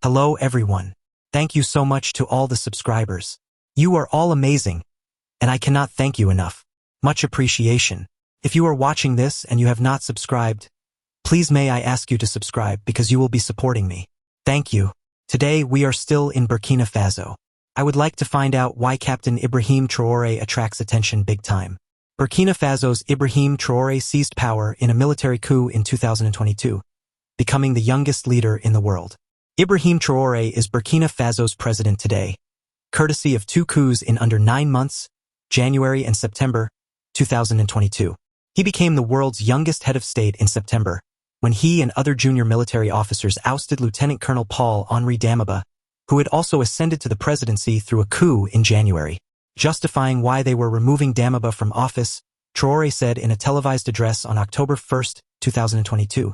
Hello everyone. Thank you so much to all the subscribers. You are all amazing, and I cannot thank you enough. Much appreciation. If you are watching this and you have not subscribed, please may I ask you to subscribe because you will be supporting me. Thank you. Today we are still in Burkina Faso. I would like to find out why Captain Ibrahim Traore attracts attention big time. Burkina Faso's Ibrahim Traore seized power in a military coup in 2022, becoming the youngest leader in the world. Ibrahim Traore is Burkina Faso's president today, courtesy of 2 coups in under 9 months, January and September 2022. He became the world's youngest head of state in September, when he and other junior military officers ousted Lieutenant-Colonel Paul Henri Damiba, who had also ascended to the presidency through a coup in January. Justifying why they were removing Damiba from office, Traore said in a televised address on October 1, 2022,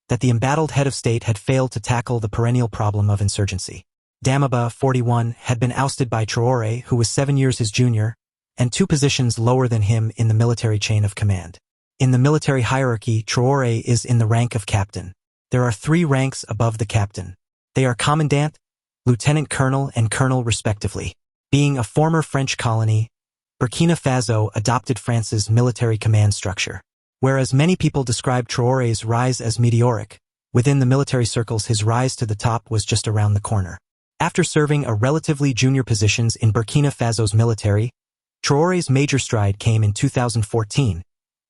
that the embattled head of state had failed to tackle the perennial problem of insurgency. Damiba, 41, had been ousted by Traore, who was 7 years his junior, and 2 positions lower than him in the military chain of command. In the military hierarchy, Traore is in the rank of captain. There are 3 ranks above the captain. They are commandant, lieutenant colonel, and colonel respectively. Being a former French colony, Burkina Faso adopted France's military command structure. Whereas many people describe Traore's rise as meteoric, within the military circles his rise to the top was just around the corner. After serving a relatively junior positions in Burkina Faso's military, Traore's major stride came in 2014,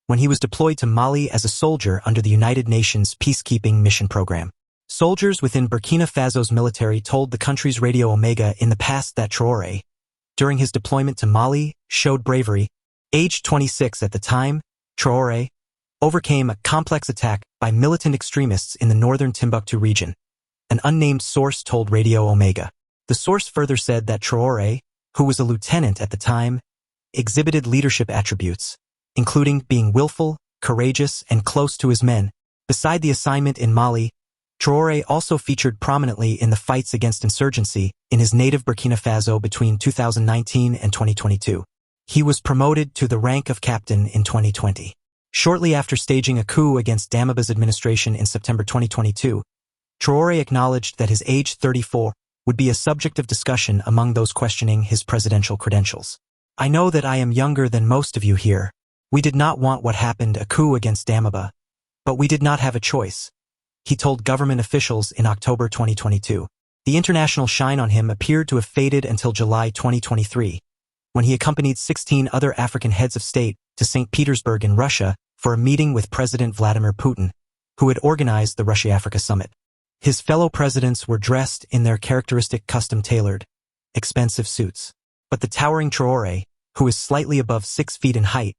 when he was deployed to Mali as a soldier under the United Nations peacekeeping mission program. Soldiers within Burkina Faso's military told the country's Radio Omega in the past that Traore, during his deployment to Mali, showed bravery. Aged 26 at the time, Traore overcame a complex attack by militant extremists in the northern Timbuktu region, an unnamed source told Radio Omega. The source further said that Traore, who was a lieutenant at the time, exhibited leadership attributes, including being willful, courageous, and close to his men. Beside the assignment in Mali, Traore also featured prominently in the fights against insurgency in his native Burkina Faso between 2019 and 2022. He was promoted to the rank of captain in 2020. Shortly after staging a coup against Damiba's administration in September 2022, Traore acknowledged that his age 34 would be a subject of discussion among those questioning his presidential credentials. I know that I am younger than most of you here. We did not want what happened, a coup against Damiba, but we did not have a choice, he told government officials in October 2022. The international shine on him appeared to have faded until July 2023, when he accompanied 16 other African heads of state to St. Petersburg in Russia for a meeting with President Vladimir Putin, who had organized the Russia-Africa Summit. His fellow presidents were dressed in their characteristic custom-tailored, expensive suits. But the towering Traore, who is slightly above 6 feet in height,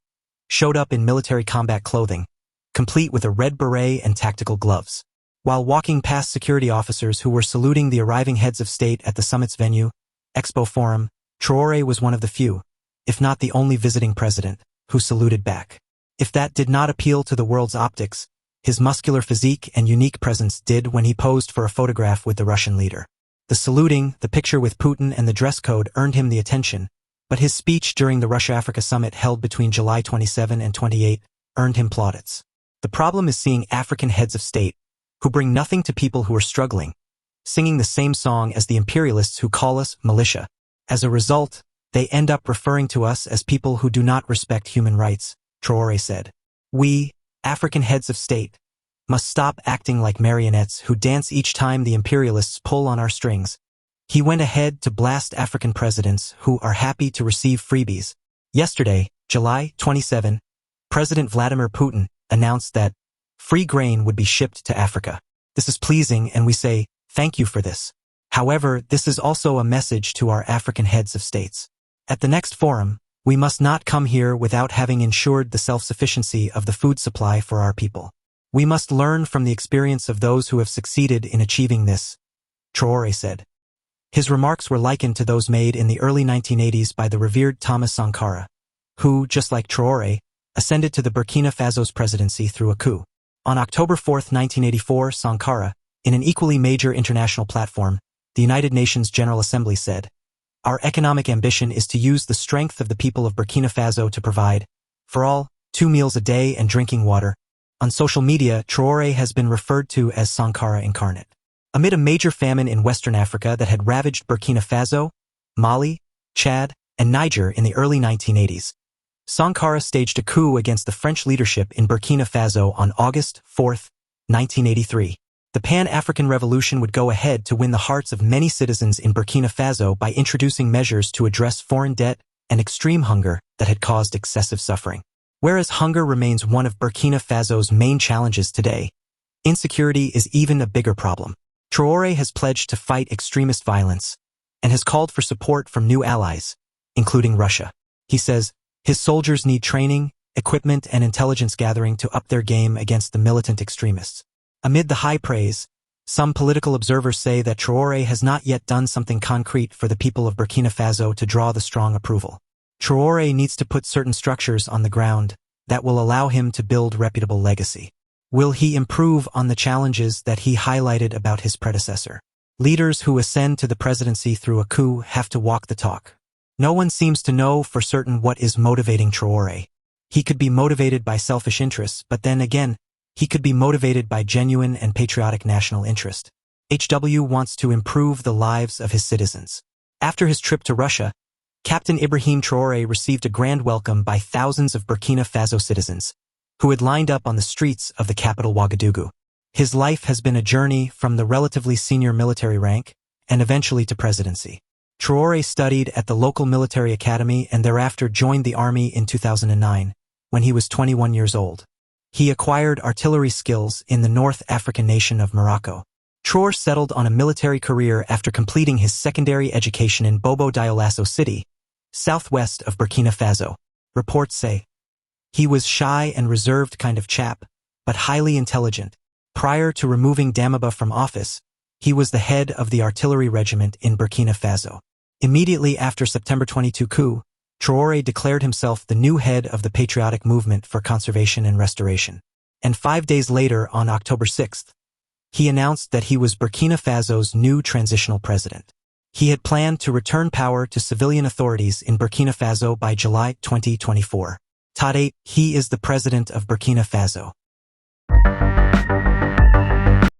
showed up in military combat clothing, complete with a red beret and tactical gloves. While walking past security officers who were saluting the arriving heads of state at the summit's venue, Expo Forum, Traore was one of the few, if not the only visiting president, who saluted back. If that did not appeal to the world's optics, his muscular physique and unique presence did when he posed for a photograph with the Russian leader. The saluting, the picture with Putin, and the dress code earned him the attention, but his speech during the Russia-Africa Summit held between July 27 and 28 earned him plaudits. The problem is seeing African heads of state, who bring nothing to people who are struggling, singing the same song as the imperialists who call us militia. As a result, they end up referring to us as people who do not respect human rights, Traore said. We, African heads of state, must stop acting like marionettes who dance each time the imperialists pull on our strings. He went ahead to blast African presidents who are happy to receive freebies. Yesterday, July 27, President Vladimir Putin announced that free grain would be shipped to Africa. This is pleasing and we say, thank you for this. However, this is also a message to our African heads of states. At the next forum, we must not come here without having ensured the self-sufficiency of the food supply for our people. We must learn from the experience of those who have succeeded in achieving this, Traore said. His remarks were likened to those made in the early 1980s by the revered Thomas Sankara, who, just like Traore, ascended to the Burkina Faso's presidency through a coup. On October 4, 1984, Sankara, in an equally major international platform, the United Nations General Assembly said, "Our economic ambition is to use the strength of the people of Burkina Faso to provide, for all, 2 meals a day and drinking water." On social media, Traore has been referred to as Sankara incarnate. Amid a major famine in Western Africa that had ravaged Burkina Faso, Mali, Chad, and Niger in the early 1980s, Sankara staged a coup against the French leadership in Burkina Faso on August 4, 1983. The Pan-African Revolution would go ahead to win the hearts of many citizens in Burkina Faso by introducing measures to address foreign debt and extreme hunger that had caused excessive suffering. Whereas hunger remains one of Burkina Faso's main challenges today, insecurity is even a bigger problem. Traore has pledged to fight extremist violence and has called for support from new allies, including Russia. He says his soldiers need training, equipment, and intelligence gathering to up their game against the militant extremists. Amid the high praise, some political observers say that Traore has not yet done something concrete for the people of Burkina Faso to draw the strong approval. Traore needs to put certain structures on the ground that will allow him to build reputable legacy. Will he improve on the challenges that he highlighted about his predecessor? Leaders who ascend to the presidency through a coup have to walk the talk. No one seems to know for certain what is motivating Traore. He could be motivated by selfish interests, but then again, he could be motivated by genuine and patriotic national interest. HW wants to improve the lives of his citizens. After his trip to Russia, Captain Ibrahim Traore received a grand welcome by thousands of Burkina Faso citizens, who had lined up on the streets of the capital Ouagadougou. His life has been a journey from the relatively senior military rank and eventually to presidency. Traore studied at the local military academy and thereafter joined the army in 2009, when he was 21 years old. He acquired artillery skills in the North African nation of Morocco. Traore settled on a military career after completing his secondary education in Bobo Dioulasso City, southwest of Burkina Faso. Reports say he was shy and reserved kind of chap, but highly intelligent. Prior to removing Damiba from office, he was the head of the artillery regiment in Burkina Faso. Immediately after September 22 coup, Traore declared himself the new head of the Patriotic Movement for Conservation and Restoration. And 5 days later, on October 6th, he announced that he was Burkina Faso's new transitional president. He had planned to return power to civilian authorities in Burkina Faso by July 2024. He is the president of Burkina Faso.